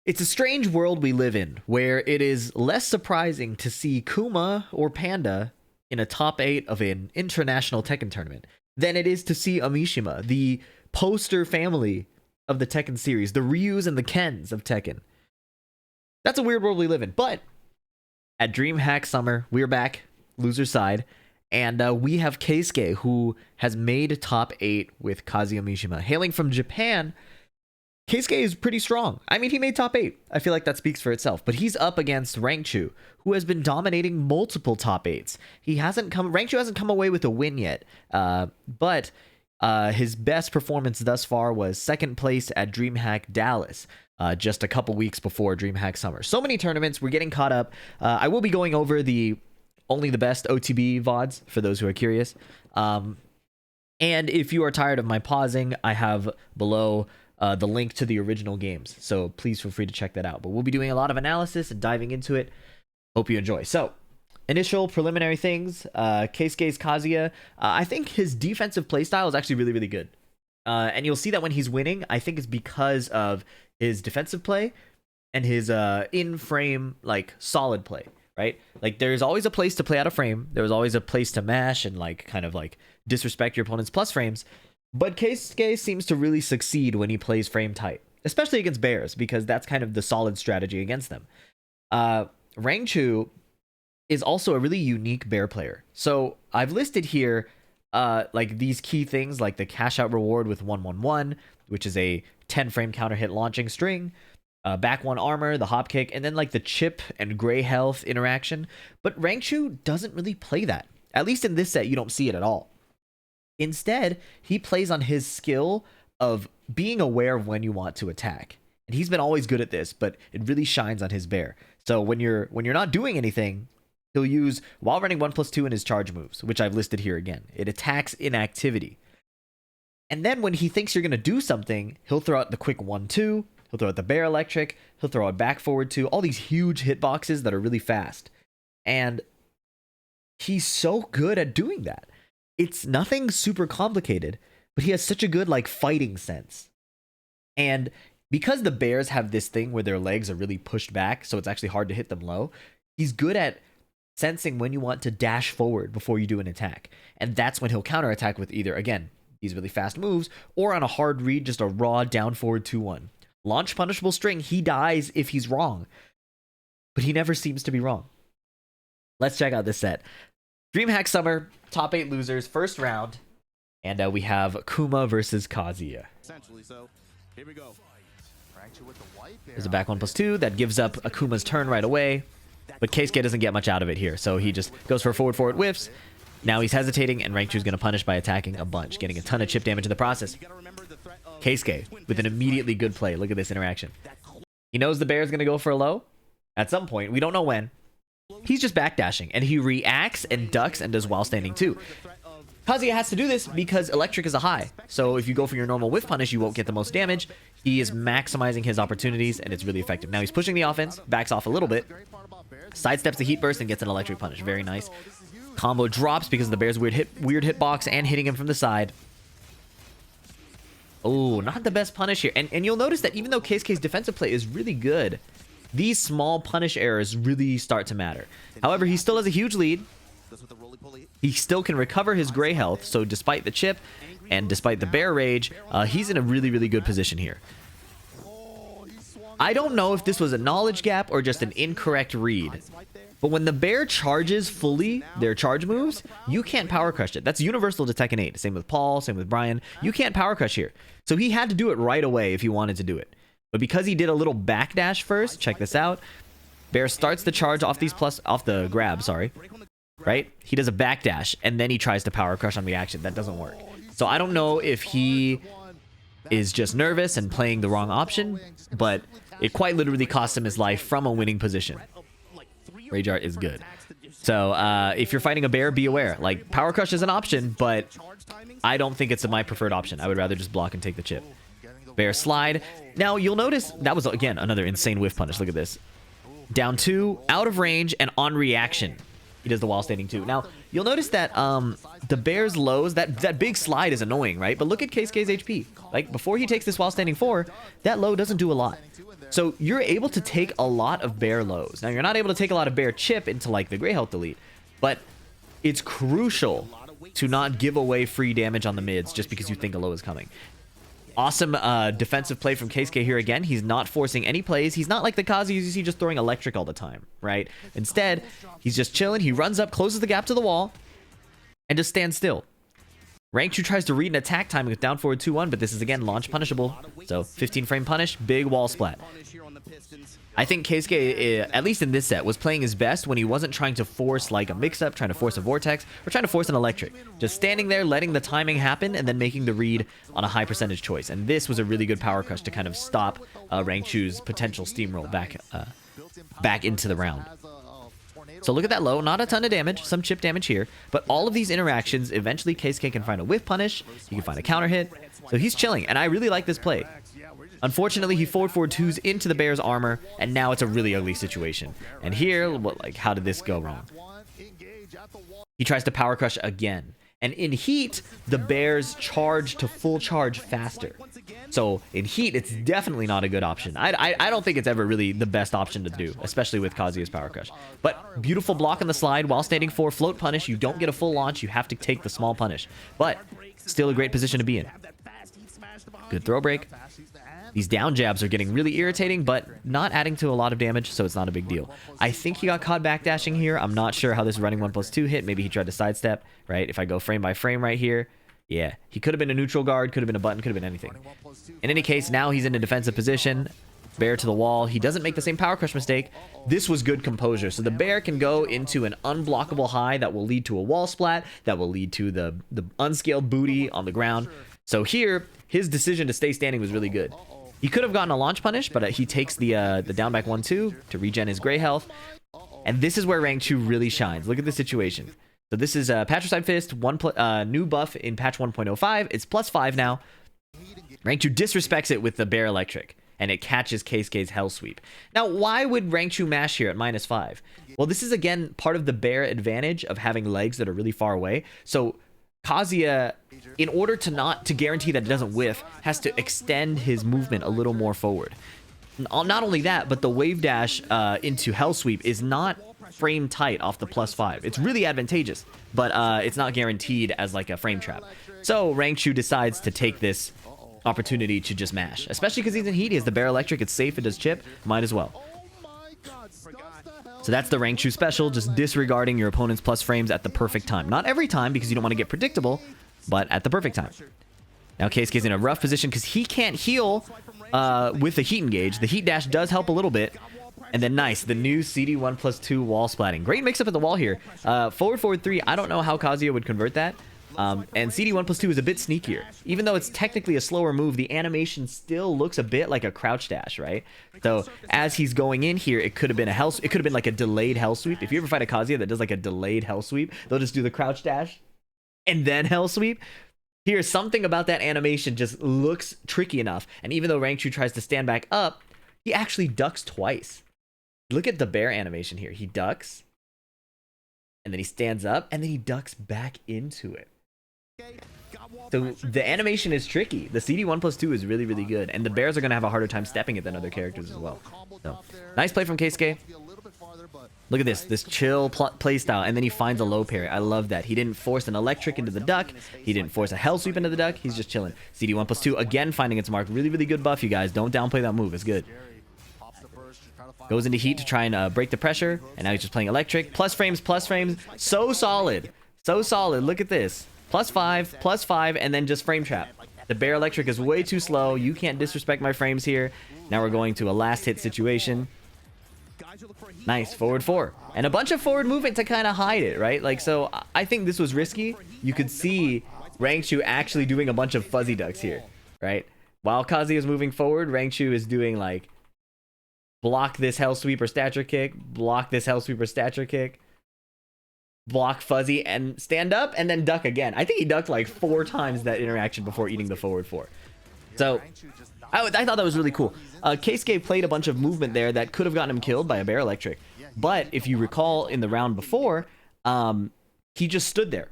It's a strange world we live in, where it is less surprising to see Kuma or Panda in a top 8 of an international Tekken tournament than it is to see Amishima, the poster family of the Tekken series, the Ryus and the Kens of Tekken. That's a weird world we live in, but at Dreamhack Summer, we're back, loser side, and we have Keisuke, who has made top 8 with Kazuya Mishima. Hailing from Japan, Keisuke is pretty strong. I mean, he made top 8. I feel like that speaks for itself. But he's up against Rangchu, who has been dominating multiple top 8s. Rangchu hasn't come away with a win yet. But his best performance thus far was second place at Dreamhack Dallas, just a couple weeks before Dreamhack Summer. So many tournaments. We're getting caught up. I will be going over only the best OTB VODs for those who are curious. And if you are tired of my pausing, I have below the link to the original games, so please feel free to check that out. But we'll be doing a lot of analysis and diving into it. Hope you enjoy. So, initial preliminary things. Keisuke's Kazuya, I think his defensive playstyle is actually really, really good. And you'll see that when he's winning, I think it's because of his defensive play and his in-frame, like, solid play, right? Like, there's always a place to play out of frame. There's always a place to mash and, like, kind of, like, disrespect your opponent's plus frames. But Keisuke seems to really succeed when he plays frame tight, especially against bears, because that's kind of the solid strategy against them. Rangchu is also a really unique bear player. So I've listed here like these key things, like the cash out reward with 111, which is a 10 frame counter hit launching string, back 1 armor, the hop kick, and then like the chip and gray health interaction. But Rangchu doesn't really play that. At least in this set, you don't see it at all. Instead, he plays on his skill of being aware of when you want to attack. And he's been always good at this, but it really shines on his bear. So when you're not doing anything, he'll use, while running 1+2 in his charge moves, which I've listed here again. It attacks inactivity. And then when he thinks you're going to do something, he'll throw out the quick 1-2, he'll throw out the bear electric, he'll throw out back forward 2, all these huge hitboxes that are really fast. And he's so good at doing that. It's nothing super complicated, but he has such a good, like, fighting sense. And because the bears have this thing where their legs are really pushed back, so it's actually hard to hit them low, he's good at sensing when you want to dash forward before you do an attack. And that's when he'll counterattack with either, again, these really fast moves, or on a hard read, just a raw down forward 2-1. Launch punishable string, he dies if he's wrong. But he never seems to be wrong. Let's check out this set. Dreamhack Summer, top 8 losers, first round, and we have Kuma versus Kazuya. Essentially, so here we go. There's a back 1+2 that gives up Akuma's turn right away, but Keisuke doesn't get much out of it here, so he just goes for forward whiffs. Now he's hesitating, and Rangchu's going to punish by attacking a bunch, getting a ton of chip damage in the process. Keisuke with an immediately good play. Look at this interaction. He knows the bear's going to go for a low at some point. We don't know when. He's just backdashing, and he reacts and ducks and does while standing too. Kazuya has to do this because electric is a high, so if you go for your normal whiff punish, you won't get the most damage. He is maximizing his opportunities, and it's really effective. Now he's pushing the offense, backs off a little bit, sidesteps the heat burst, and gets an electric punish. Very nice. Combo drops because of the bear's weird hitbox and hitting him from the side. Oh, not the best punish here. And you'll notice that even though Keisuke's defensive play is really good, these small punish errors really start to matter. However, he still has a huge lead. He still can recover his gray health, so despite the chip and despite the bear rage, he's in a really, really good position here. I don't know if this was a knowledge gap or just an incorrect read, but when the bear charges fully their charge moves, you can't power crush it. That's universal to Tekken 8. Same with Paul, same with Brian. You can't power crush here. So he had to do it right away if he wanted to do it. But because he did a little backdash first, check this out. Bear starts the charge off the grab, sorry. Right? He does a backdash, and then he tries to power crush on reaction. That doesn't work. So I don't know if he is just nervous and playing the wrong option, but it quite literally cost him his life from a winning position. Rage art is good. So if you're fighting a bear, be aware. Like, power crush is an option, but I don't think it's my preferred option. I would rather just block and take the chip. Bear slide. Now, you'll notice that was, again, another insane whiff punish. Look at this. Down 2, out of range, and on reaction. He does the wall standing too. Now, you'll notice that the bear's lows, that big slide is annoying, right? But look at Keisuke's HP. Like, before he takes this while standing 4, that low doesn't do a lot. So you're able to take a lot of bear lows. Now, you're not able to take a lot of bear chip into like the gray health delete, but it's crucial to not give away free damage on the mids just because you think a low is coming. Awesome defensive play from Keisuke here again. He's not forcing any plays. He's not like the Kazuya you see just throwing electric all the time, right? Instead, he's just chilling. He runs up, closes the gap to the wall, and just stands still. Rangchu tries to read an attack timing with down forward 2-1, but this is again launch punishable. So 15 frame punish, big wall splat. I think Keisuke, at least in this set, was playing his best when he wasn't trying to force like a mix-up, trying to force a vortex, or trying to force an electric. Just standing there, letting the timing happen, and then making the read on a high percentage choice. And this was a really good power crush to kind of stop Rangchu's potential steamroll back into the round. So look at that low, not a ton of damage, some chip damage here, but all of these interactions, eventually Keisuke can find a whiff punish, he can find a counter hit, so he's chilling, and I really like this play. Unfortunately, he forward 2s into the bear's armor, and now it's a really ugly situation. And here, how did this go wrong? He tries to power crush again. And in heat, the bears charge to full charge faster. So in heat, it's definitely not a good option. I don't think it's ever really the best option to do, especially with Kazuya's power crush. But beautiful block on the slide while standing for float punish. You don't get a full launch. You have to take the small punish. But still a great position to be in. Good throw break. These down jabs are getting really irritating, but not adding to a lot of damage, so it's not a big deal. I think he got caught backdashing here. I'm not sure how this running 1+2 hit. Maybe he tried to sidestep, right? If I go frame by frame right here, yeah. He could have been a neutral guard, could have been a button, could have been anything. In any case, now he's in a defensive position. Bear to the wall. He doesn't make the same power crush mistake. This was good composure. So the bear can go into an unblockable high that will lead to a wall splat, that will lead to the unscaled booty on the ground. So here, his decision to stay standing was really good. He could have gotten a launch punish, but he takes the down back 1-2 to regen his gray health. And this is where Rangchu really shines. Look at the situation. So this is Patricide Fist, new buff in patch 1.05. It's +5 now. Rangchu disrespects it with the bear electric, and it catches Keisuke's hell sweep. Now, why would Rangchu mash here at -5? Well, this is, again, part of the bear advantage of having legs that are really far away. So Kazuya, in order to guarantee that it doesn't whiff, has to extend his movement a little more forward. Not only that, but the wave dash into hell sweep is not frame tight off the +5. It's really advantageous, but it's not guaranteed as like a frame trap. So Rangchu decides to take this opportunity to just mash, especially because he's in heat. He has the bear electric. It's safe. It does chip. Might as well. So that's the Rangchu special, just disregarding your opponent's plus frames at the perfect time. Not every time, because you don't want to get predictable, but at the perfect time. Now Keisuke's in a rough position because he can't heal with the heat engage. The heat dash does help a little bit. And then nice, the new CD 1+2 wall splatting. Great mix up at the wall here. Forward 3, I don't know how Kazuya would convert that. And CD 1+2 is a bit sneakier. Even though it's technically a slower move, the animation still looks a bit like a crouch dash, right? So as he's going in here, it could have been it could have been like a delayed hell sweep. If you ever fight a Kazuya that does like a delayed hell sweep, they'll just do the crouch dash and then hell sweep. Here, something about that animation just looks tricky enough. And even though Rangchu tries to stand back up, he actually ducks twice. Look at the bear animation here. He ducks, and then he stands up, and then he ducks back into it. So the animation is tricky. The CD 1+2 is really, really good, and the bears are going to have a harder time stepping it than other characters as well. So nice play from Keisuke. Look at this chill play style, and then he finds a low parry. I love that. He didn't force an electric into the duck. He didn't force a hell sweep into the duck. He's just chilling. CD 1+2 again finding its mark. Really, really good buff, you guys. Don't downplay that move. It's good. Goes into heat to try and break the pressure, and now he's just playing electric. Plus frames. So solid. So solid. Look at this. +5, and then just frame trap. The bear electric is way too slow. You can't disrespect my frames here. Now we're going to a last hit situation. Nice, forward 4. And a bunch of forward movement to kind of hide it, right? Like, so I think this was risky. You could see Rangchu actually doing a bunch of fuzzy ducks here, right? While Kazuya is moving forward, Rangchu is doing like block this hell sweeper stature kick, block this hell sweeper stature kick, block fuzzy, and stand up, and then duck again. I think he ducked like 4 times that interaction before eating the forward 4. So I thought that was really cool. Keisuke played a bunch of movement there that could have gotten him killed by a bear electric. But if you recall in the round before, he just stood there.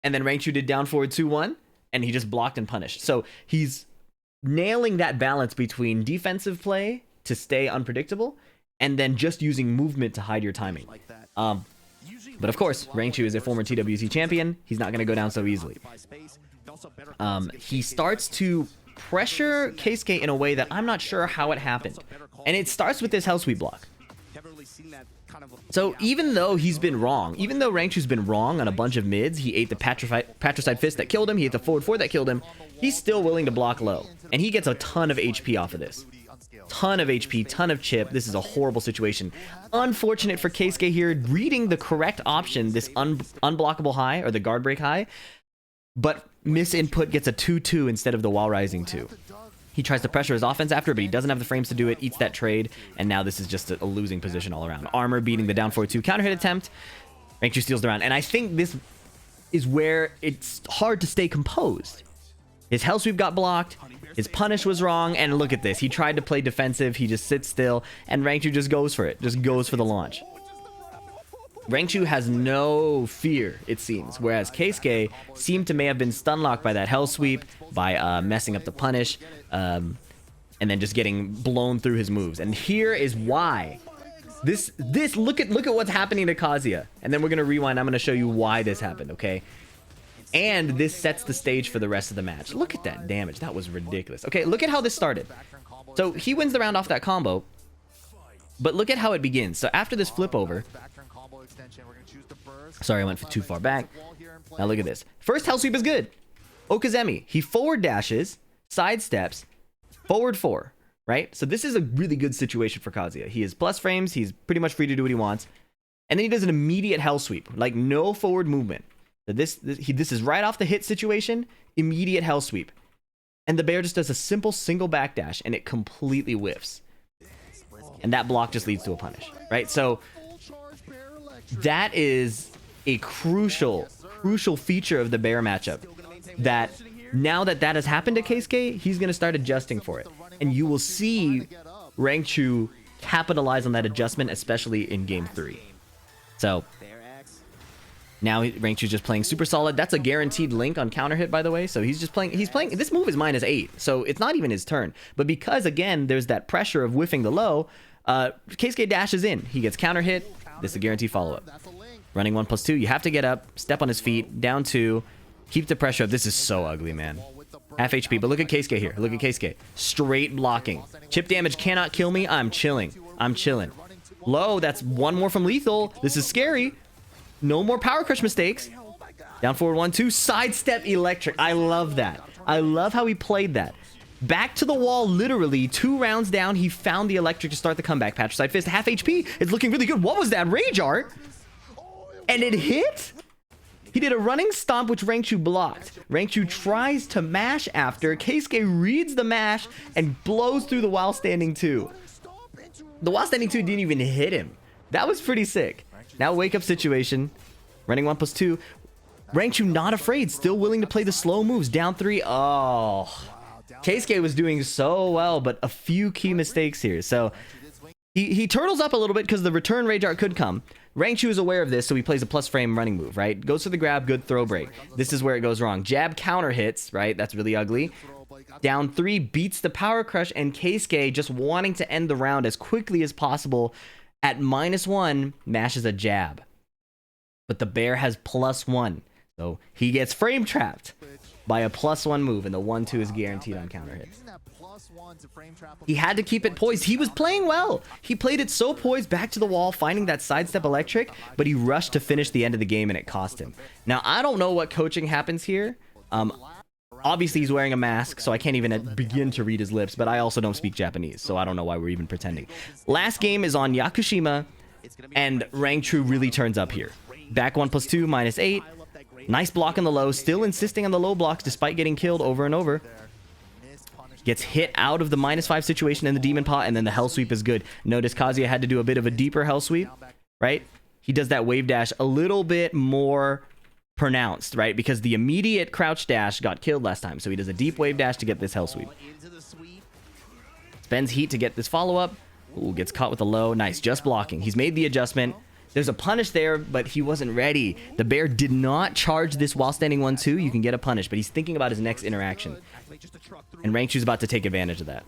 And then Rangchu did down forward 2-1, and he just blocked and punished. So he's nailing that balance between defensive play to stay unpredictable, and then just using movement to hide your timing. But of course, Rangchu is a former TWT champion. He's not going to go down so easily. He starts to pressure Keisuke in a way that I'm not sure how it happened. And it starts with this hell sweep block. So even though he's been wrong, even though Rangchu's been wrong on a bunch of mids, he ate the Patricide Fist that killed him, he ate the forward 4 that killed him, he's still willing to block low. And he gets a ton of HP off of this. Ton of HP, ton of chip. This is a horrible situation. Unfortunate for Keisuke here, reading the correct option, this unblockable high, or the guard break high, but misinput gets a 2-2 instead of the wall rising 2. He tries to pressure his offense after, but he doesn't have the frames to do it, eats that trade, and now this is just a losing position all around. Armor beating the down 4-2 counter hit attempt. Rangchu steals the round, and I think this is where it's hard to stay composed. His hell sweep got blocked, his punish was wrong, and look at this. He tried to play defensive, he just sits still, and Rangchu just goes for it, just goes for the launch. Rangchu has no fear, it seems, whereas Keisuke seemed to may have been stun locked by that hell sweep, by messing up the punish, and then just getting blown through his moves. And here is why. Look at what's happening to Kazuya. And then we're going to rewind. I'm going to show you why this happened, okay? And this sets the stage for the rest of the match. Look at that damage. That was ridiculous. Okay, look at how this started. So he wins the round off that combo, but look at how it begins. So after this flip over, sorry, I went too far back. Now look at this. First hell sweep is good. Okazemi, he forward dashes, sidesteps, forward 4, right? So this is a really good situation for Kazuya. He has plus frames. He's pretty much free to do what he wants. And then he does an immediate hell sweep, like no forward movement. So this is right off the hit situation, immediate hell sweep. And the bear just does a simple single backdash, and it completely whiffs. And that block just leads to a punish, right? So that is a crucial feature of the bear matchup, that now that has happened to Keisuke, he's going to start adjusting for it. And you will see Rangchu capitalize on that adjustment, especially in game 3. So now Rangchu's just playing super solid. That's a guaranteed link on counter hit, by the way. So he's playing, this move is -8. So it's not even his turn. But because, again, there's that pressure of whiffing the low, Keisuke dashes in. He gets counter hit. This is a guaranteed follow-up. Running 1+2. You have to get up, step on his feet, down 2, keep the pressure up. This is so ugly, man. Half HP, but look at Keisuke here. Look at Keisuke. Straight blocking. Chip damage cannot kill me. I'm chilling. I'm chilling. Low, that's one more from lethal. This is scary. No more power crush mistakes. Down forward 1-2. Sidestep electric. I love that. I love how he played that. Back to the wall, literally 2 rounds down. He found the electric to start the comeback. Patricide Fist, half HP. It's looking really good. What was that? Rage art? And it hit? He did a running stomp, which Rangchu blocked. Rangchu tries to mash after. Keisuke reads the mash and blows through the while standing 2. The while standing 2 didn't even hit him. That was pretty sick. Now wake up situation. Running 1+2. Rangchu not afraid. Still willing to play the slow moves. Down 3. Oh. Keisuke was doing so well, but a few key mistakes here. So he turtles up a little bit because the return rage art could come. Rangchu is aware of this, so he plays a plus frame running move, right? Goes for the grab, good throw break. This is where it goes wrong. Jab counter hits, right? That's really ugly. Down 3, beats the power crush, and Keisuke, just wanting to end the round as quickly as possible, at -1, mashes a jab. But the bear has +1, so he gets frame trapped by a +1 move, and the 1-2 is guaranteed on counter hits. He had to keep it poised. He was playing well. He played it so poised, back to the wall, finding that sidestep electric, but he rushed to finish the end of the game, and it cost him. Now, I don't know what coaching happens here. Obviously, he's wearing a mask, so I can't even begin to read his lips, but I also don't speak Japanese, so I don't know why we're even pretending. Last game is on Yakushima, and Rangchu really turns up here. Back 1+2, -8. Nice block on the low, still insisting on the low blocks despite getting killed over and over. Gets hit out of the -5 situation in the demon pot, and then the hell sweep is good. Notice Kazuya had to do a bit of a deeper hell sweep, right? He does that wave dash a little bit more pronounced, right? Because the immediate crouch dash got killed last time, so he does a deep wave dash to get this hell sweep. Spends heat to get this follow-up. Ooh, gets caught with the low. Nice, just blocking. He's made the adjustment. There's a punish there, but he wasn't ready. The bear did not charge this while standing 1-2. You can get a punish, but he's thinking about his next interaction. And Rangchu's about to take advantage of that.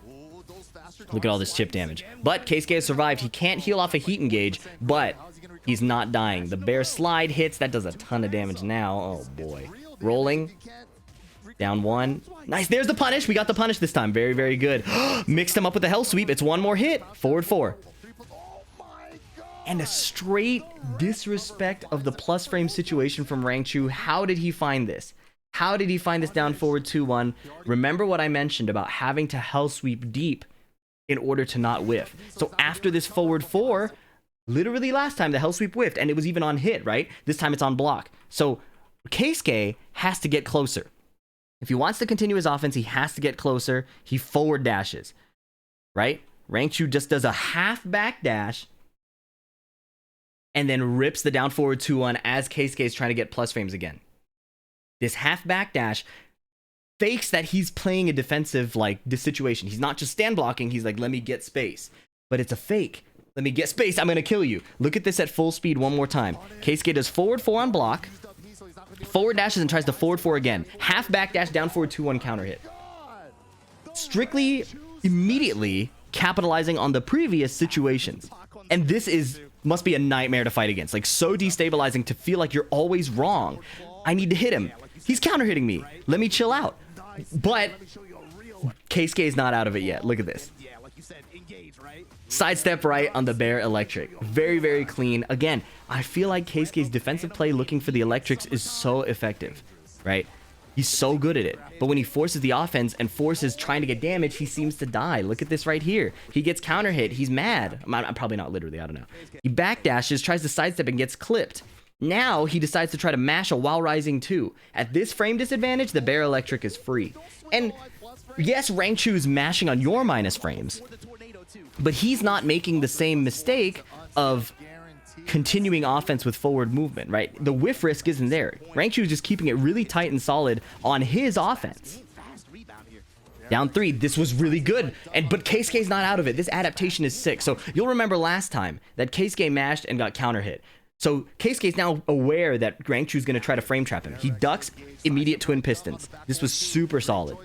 Look at all this chip damage. But Keisuke has survived. He can't heal off a heat engage, but he's not dying. The bear slide hits. That does a ton of damage now. Oh, boy. Rolling. Down one. Nice. There's the punish. We got the punish this time. Very, very good. Mixed him up with the hell sweep. It's one more hit. Forward 4. And a straight disrespect of the plus frame situation from Rangchu. How did he find this? How did he find this down forward 2-1? Remember what I mentioned about having to hell sweep deep in order to not whiff. So after this forward 4, literally last time the hell sweep whiffed, and it was even on hit, right? This time it's on block. So Keisuke has to get closer. If he wants to continue his offense, he has to get closer. He forward dashes, right? Rangchu just does a half back dash and then rips the down forward 2-1 as Keisuke is trying to get plus frames again. This half back dash fakes that he's playing a defensive this situation. He's not just stand blocking. He's like, let me get space. But it's a fake. Let me get space. I'm going to kill you. Look at this at full speed one more time. Keisuke does forward 4 on block. Forward dashes and tries to forward 4 again. Half back dash, down forward 2-1 counter hit. Strictly, immediately capitalizing on the previous situations. And this must be a nightmare to fight against. Like, so destabilizing to feel like you're always wrong. I need to hit him. He's counter hitting me. Let me chill out. But Keisuke is not out of it yet. Look at this. Sidestep right on the bear electric. Very, very clean. Again, I feel like Keisuke's defensive play looking for the electrics is so effective, right? He's so good at it. But when he forces the offense and forces trying to get damage, he seems to die. Look at this right here. He gets counter hit. He's mad. I'm probably not literally. I don't know. He backdashes, tries to sidestep, and gets clipped. Now he decides to try to mash a while rising 2. At this frame disadvantage, the bear electric is free. And yes, Rangchu is mashing on your minus frames, but he's not making the same mistake of continuing offense with forward movement, right? The whiff risk isn't there. Rangchu is just keeping it really tight and solid on his offense. Down 3, this was really good, but Keisuke's not out of it. This adaptation is sick. So you'll remember last time that Keisuke mashed and got counter hit. So Keisuke's now aware that Rangchu's going to try to frame trap him. He ducks, immediate twin pistons. This was super solid.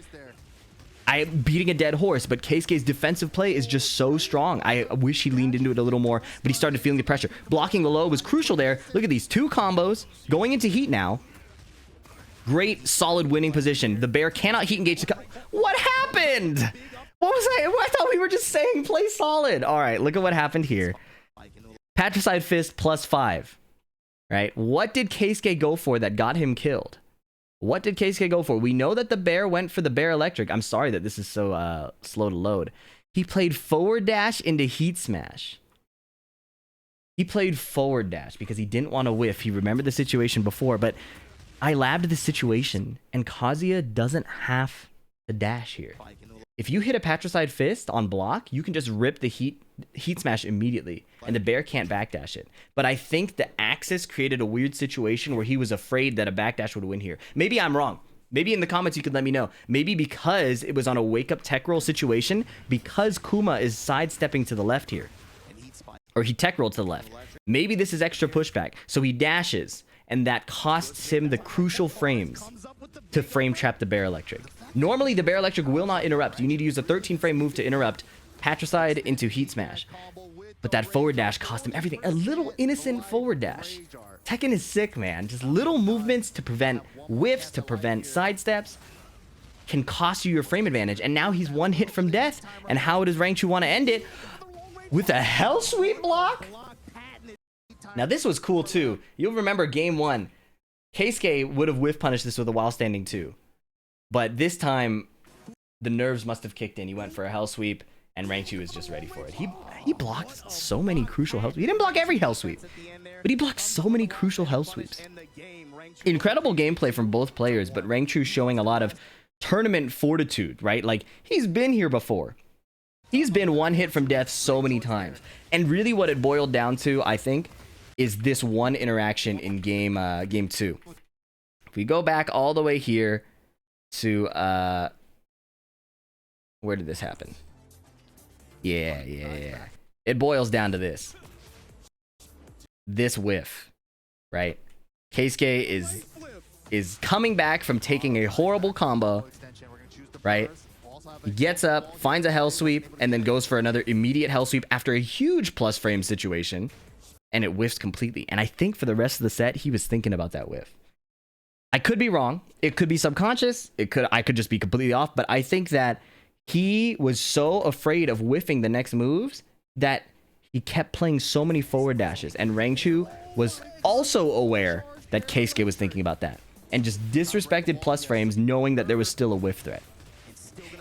I'm beating a dead horse, but Keisuke's defensive play is just so strong. I wish he leaned into it a little more, but he started feeling the pressure. Blocking the low was crucial there. Look at these 2 combos going into heat now. Great, solid winning position. The bear cannot heat engage the What happened? What was I thought we were just saying play solid. All right, look at what happened here. Patricide Fist plus 5, right? What did Keisuke go for that got him killed? What did Keisuke go for? We know that the bear went for the bear electric. I'm sorry that this is so slow to load. He played forward dash into heat smash. He played forward dash because he didn't want to whiff. He remembered the situation before, but I labbed the situation, and Kazuya doesn't have to dash here. If you hit a Patricide Fist on block, you can just rip the heat smash immediately, and the bear can't backdash it. But I think the Axis created a weird situation where he was afraid that a backdash would win here. Maybe I'm wrong. Maybe in the comments you could let me know. Maybe because it was on a wake-up tech roll situation, because Kuma is sidestepping to the left here. Or he tech rolled to the left. Maybe this is extra pushback. So he dashes, and that costs him the crucial frames to frame trap the bear electric. Normally, the bear electric will not interrupt. You need to use a 13-frame move to interrupt Patricide into heat smash. But that forward dash cost him everything. A little innocent forward dash. Tekken is sick, man. Just little movements to prevent whiffs, to prevent sidesteps, can cost you your frame advantage. And now he's one hit from death. And how does Rangchu want to end it? With a hell sweep block? Now, this was cool, too. You'll remember game 1. Keisuke would have whiff punished this with a while standing, too. But this time, the nerves must have kicked in. He went for a hell sweep, and Rangchu was just ready for it. He blocked so many crucial hell sweeps. He didn't block every hell sweep, but he blocked so many crucial hell sweeps. Incredible gameplay from both players, but Rangchu showing a lot of tournament fortitude, right? Like, he's been here before. He's been one hit from death so many times. And really what it boiled down to, I think, is this one interaction in game 2. If we go back all the way here to where did this happen? Yeah. It boils down to this whiff, right? Keisuke is coming back from taking a horrible combo, right? He gets up, finds a hell sweep, and then goes for another immediate hell sweep after a huge plus frame situation, and it whiffs completely. And I think for the rest of the set, he was thinking about that whiff. I could be wrong. It could be subconscious. I could just be completely off, but I think that he was so afraid of whiffing the next moves that he kept playing so many forward dashes, and Rangchu was also aware that Keisuke was thinking about that, and just disrespected plus frames knowing that there was still a whiff threat.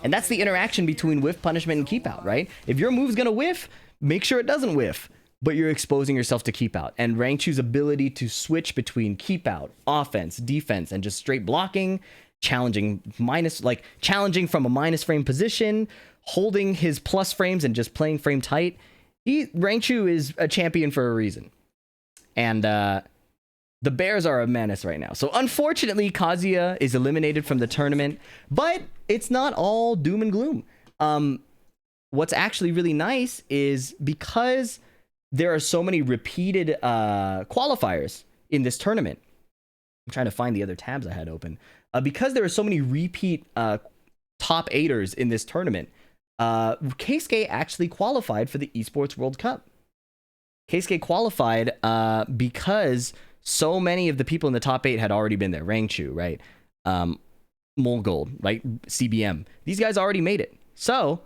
And that's the interaction between whiff punishment and keep out, right? If your move's gonna whiff, make sure it doesn't whiff, but you're exposing yourself to keep out. And Rangchu's ability to switch between keep out, offense, defense, and just straight blocking, challenging from a minus frame position, holding his plus frames and just playing frame tight. Rangchu is a champion for a reason. And the Bears are a menace right now. So unfortunately, Kazuya is eliminated from the tournament, but it's not all doom and gloom. What's actually really nice is because there are so many repeated qualifiers in this tournament. I'm trying to find the other tabs I had open. Because there are so many repeat top 8ers in this tournament, Keisuke actually qualified for the Esports World Cup. Keisuke qualified because so many of the people in the top 8 had already been there. Rangchu, right? Molgold, right? CBM. These guys already made it. So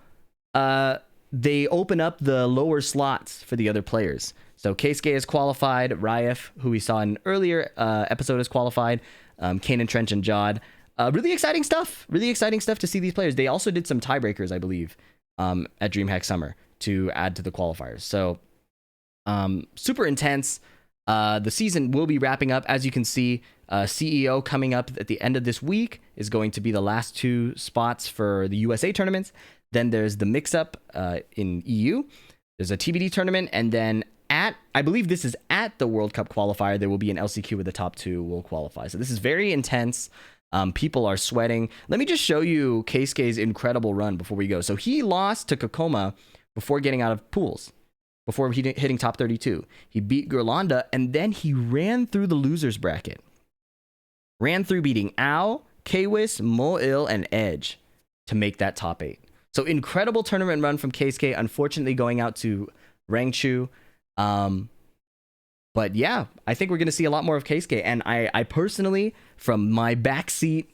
they open up the lower slots for the other players. So Keisuke is qualified. Ryef, who we saw in an earlier episode, is qualified. Kanan, Trench, and Jod. Really exciting stuff. Really exciting stuff to see these players. They also did some tiebreakers, I believe, at DreamHack Summer to add to the qualifiers. So super intense. The season will be wrapping up. As you can see, CEO coming up at the end of this week is going to be the last 2 spots for the USA tournaments. Then there's the mix-up in EU. There's a TBD tournament. And then I believe this is at the World Cup qualifier, there will be an LCQ where the top 2 will qualify. So this is very intense. People are sweating. Let me just show you Keisuke's incredible run before we go. So he lost to Kuma before getting out of pools, before hitting top 32. He beat Gerlanda, and then he ran through the losers bracket. Ran through beating Ao, Kwis, Moil, and Edge to make that top 8. So incredible tournament run from Keisuke, unfortunately going out to Rangchu. But yeah, I think we're going to see a lot more of Keisuke. And I personally, from my back seat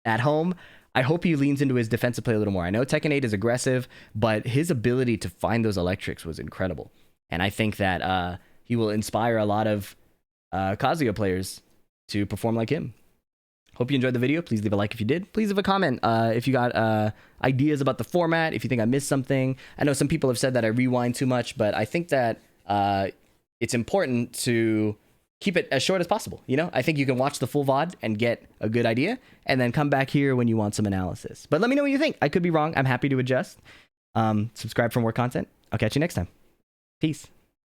at home, I hope he leans into his defensive play a little more. I know Tekken 8 is aggressive, but his ability to find those electrics was incredible. And I think that he will inspire a lot of Kazuya players to perform like him. Hope you enjoyed the video. Please leave a like if you did. Please leave a comment if you got ideas about the format, if you think I missed something. I know some people have said that I rewind too much, but I think that it's important to keep it as short as possible. You know, I think you can watch the full VOD and get a good idea and then come back here when you want some analysis. But let me know what you think. I could be wrong. I'm happy to adjust. Subscribe for more content. I'll catch you next time. Peace.